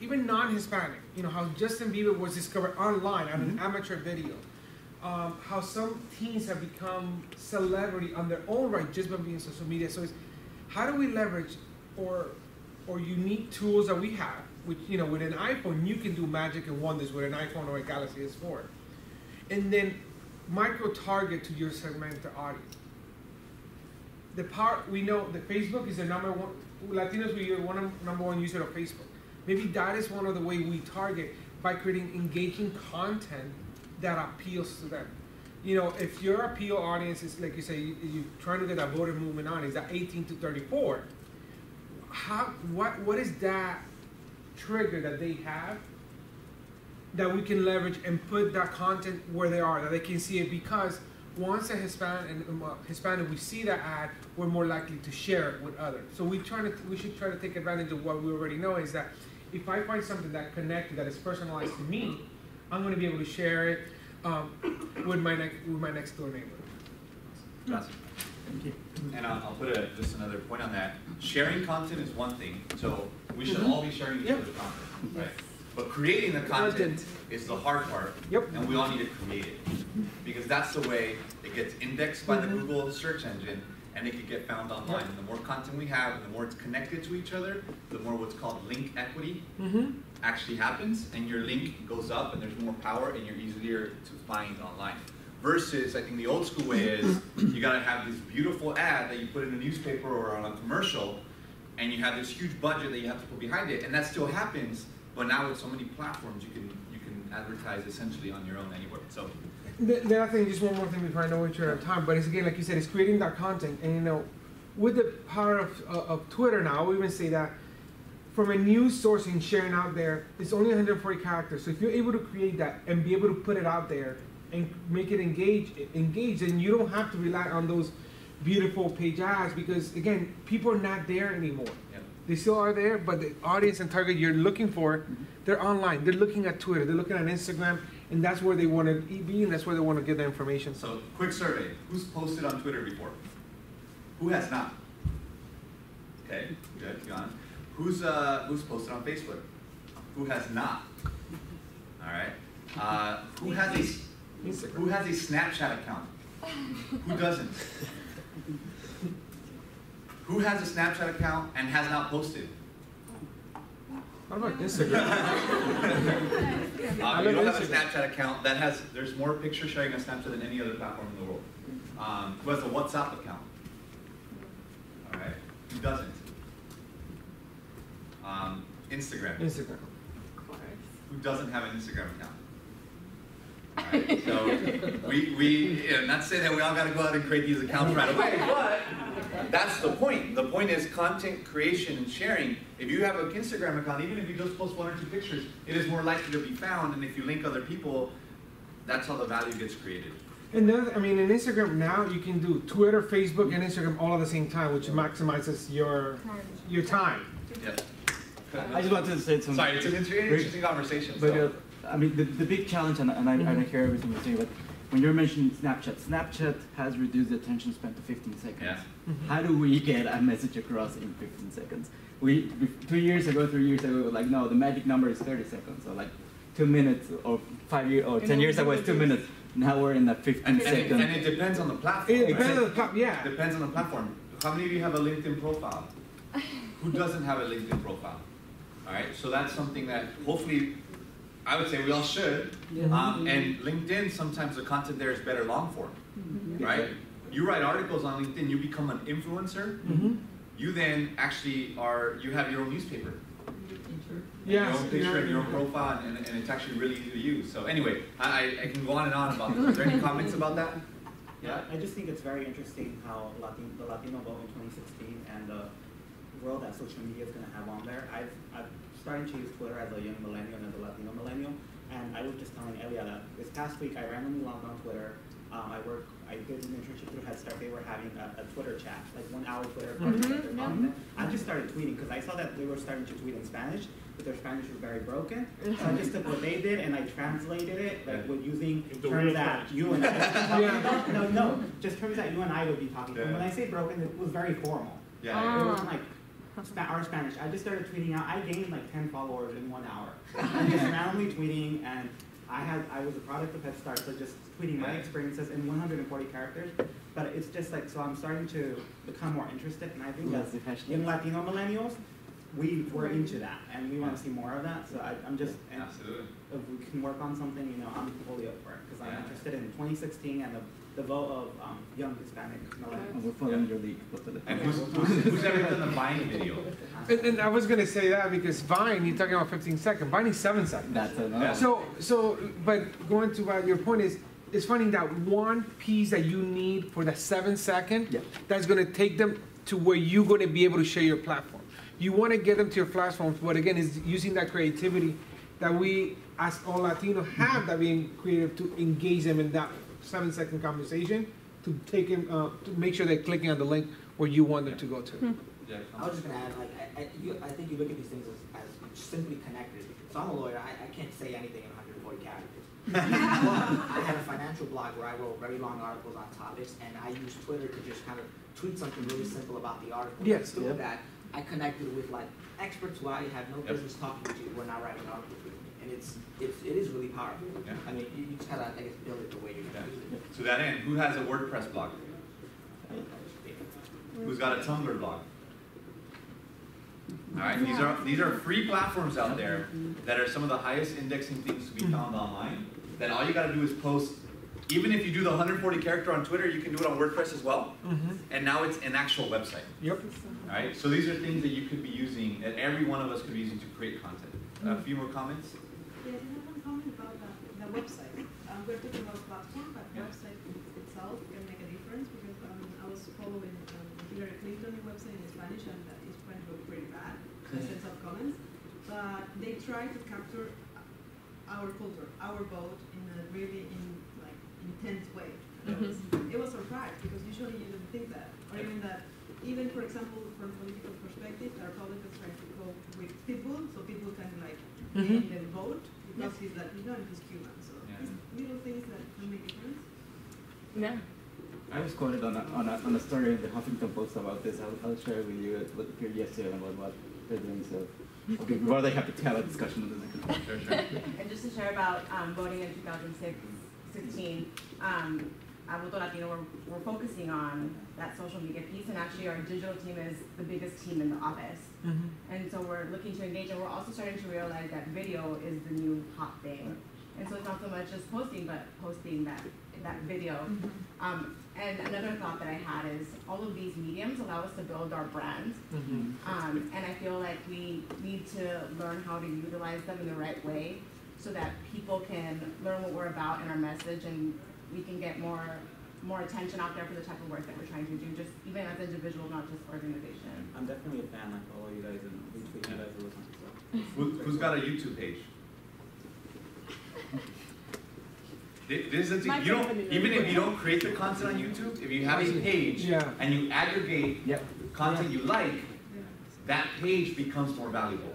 even non-Hispanic, you know, how Justin Bieber was discovered online on an amateur video. How some teens have become celebrity on their own right just by being social media. So it's, how do we leverage or unique tools that we have, which, you know, with an iPhone, you can do magic and wonders with an iPhone or a Galaxy S4. And then micro-target to your segmented audience. The part, we know that Facebook is the number one, Latinos, we are number one user of Facebook. Maybe that is one of the way we target by creating engaging content that appeals to them. You know, if your appeal audience is, like you say, you're trying to get that voter movement on, is that 18 to 34, what is that trigger that they have that we can leverage and put that content where they are, that they can see it? Because once a Hispanic, we see that ad, we're more likely to share it with others. So we should try to take advantage of what we already know, is that if I find something that connected, that is personalized to me, I'm going to be able to share it with my next door neighbor. Awesome. Thank you. And I'll put just another point on that. Sharing content is one thing, so we should all be sharing each other's content, right? But creating the content is the hard part, and we all need to create it. Because that's the way it gets indexed by the Google search engine, and it can get found online. And the more content we have, and the more it's connected to each other, the more what's called link equity actually happens, and your link goes up, and there's more power, and you're easier to find online. Versus, I think the old school way is, you gotta have this beautiful ad that you put in a newspaper or on a commercial, and you have this huge budget that you have to put behind it, and that still happens, but now with so many platforms, you can advertise essentially on your own anywhere. So. The other thing, just one more thing before I know what you're out of time, but it's again, like you said, it's creating that content. And you know, with the power of Twitter now, we even say that from a news source and sharing out there, it's only 140 characters. So if you're able to create that and be able to put it out there and make it engage, then you don't have to rely on those beautiful page ads, because again, people are not there anymore. They still are there, but the audience and target you're looking for, they're online. They're looking at Twitter. They're looking at Instagram, and that's where they want to be, and that's where they want to get the information. So, quick survey: who's posted on Twitter before? Who has not? Okay, good. Keep on. Who's posted on Facebook? Who has not? All right. Who has a Snapchat account? Who doesn't? Who has a Snapchat account and has not posted? How about Instagram? You don't have a Snapchat account that has, there's more picture sharing on Snapchat than any other platform in the world. Who has a WhatsApp account? All right. Who doesn't? Instagram. Instagram. Of course. Who doesn't have an Instagram account? All right. So we not to say that we all got to go out and create these accounts right away, but that's the point. The point is content creation and sharing. If you have an Instagram account, even if you just post 1 or 2 pictures, it is more likely to be found. And if you link other people, that's how the value gets created. And then, I mean, in Instagram now, you can do Twitter, Facebook, and Instagram all at the same time, which maximizes your time. Yeah. I just wanted to say something. Sorry, it's an interesting conversation. But So. I mean, the big challenge, and I hear everything you're saying, but when you're mentioning Snapchat has reduced the attention span to 15 seconds. Yeah. How do we get a message across in 15 seconds? 3 years ago, we were like, no, the magic number is 30 seconds. So like 2 minutes, or 5 years, or 10 years ago, it's 2 minutes. Now we're in the 15 seconds. And it depends on the platform. It depends on the platform, yeah. It depends on the platform. How many of you have a LinkedIn profile? Who doesn't have a LinkedIn profile? All right, so that's something that hopefully, I would say we all should. And LinkedIn, sometimes the content there is better long form, right? You write articles on LinkedIn, you become an influencer. You then actually you have your own newspaper. Your own picture, your own profile, and it's actually really easy to use. So anyway, I can go on and on about this. Is there any comments about that? Yeah, I just think it's very interesting how the Latino vote in 2016 and the role that social media is going to have on there. I've started to use Twitter as a young millennial and as a Latino millennial, and I was just telling Elia that this past week I randomly logged on Twitter. I did an internship through Head Start. They were having a Twitter chat, like 1 hour Twitter. I just started tweeting because I saw that they were starting to tweet in Spanish, but their Spanish was very broken. So I just took what they did and I translated it, like with using terms that you and I just terms that you and I would be talking. When I say broken, it was very formal. It wasn't like Our Spanish. I just started tweeting out. I gained like 10 followers in 1 hour. I'm just randomly tweeting, and I was a product of Head Start, so just tweeting my experiences in 140 characters. But it's just like, so I'm starting to become more interested, and I think that in Latino millennials, we're into that, and we want to see more of that. So I'm just, absolutely. If we can work on something, you know, I'm fully up for it, because I'm interested in 2016 and the vote of young Hispanic millennials. We're following your lead. And who's ever done the Vine video? And I was gonna say that because Vine, you're talking about 15 seconds. Vine is 7 seconds. That's enough. So, but going to your point is, it's finding that one piece that you need for that 7 second, that's gonna take them to where you're gonna be able to share your platform. You want to get them to your platforms, but again, is using that creativity that we, as all Latinos, have, that being creative to engage them in that 7 second conversation, to take them, to make sure they're clicking on the link where you want them to go to. Yeah, I was just gonna add, like, I think you look at these things as simply connected. So I'm a lawyer. I can't say anything in 140 characters. I had a financial blog where I wrote very long articles on topics, and I used Twitter to just kind of tweet something really simple about the article. Yes. Through that, I connected with like experts who I had no business talking to when I write an article with me, and it is really powerful. Yeah. I mean, you just gotta, I guess, build it the way you're gonna use it. To that end, who has a WordPress blog? Who's got a Tumblr blog? All right, these are free platforms out there that are some of the highest indexing things to be found online. Then all you got to do is post. Even if you do the 140 character on Twitter, you can do it on WordPress as well. And now it's an actual website. Yep. All right, so these are things that you could be using, that every one of us could be using to create content. A few more comments? Yes, I have one comment about the website. We're talking about platform, but the website itself can make a difference, because I was following Hillary Clinton's website in Spanish, and it's pretty bad in the sense of comments. But they try to capture our culture, our vote, in a really intense way. It was surprised, because usually you don't think that, or even that. Even, for example, from a political perspective, our Republicans trying to go with people, so people can name them vote, because he's Latino and he's Cuban. So these little things that can make a difference. Yeah. I was quoted on a story in the Huffington Post about this. I'll share with you what appeared yesterday about what they're doing. So before they have to have a discussion on this. Sure. And just to share about voting in 2016, at Voto Latino, we're focusing on that social media piece, and actually our digital team is the biggest team in the office. And so we're looking to engage, and we're also starting to realize that video is the new hot thing. And so it's not so much just posting, but posting that video. And another thought that I had is all of these mediums allow us to build our brand. And I feel like we need to learn how to utilize them in the right way, so that people can learn what we're about and our message, and we can get more attention out there for the type of work that we're trying to do, just even as individuals, not just organization. I'm definitely a fan. I follow you guys and retweet you guys all the time. So. Who's got a YouTube page? This is you don't, even if you don't create the content on YouTube, if you have a page and you aggregate content you like, that page becomes more valuable.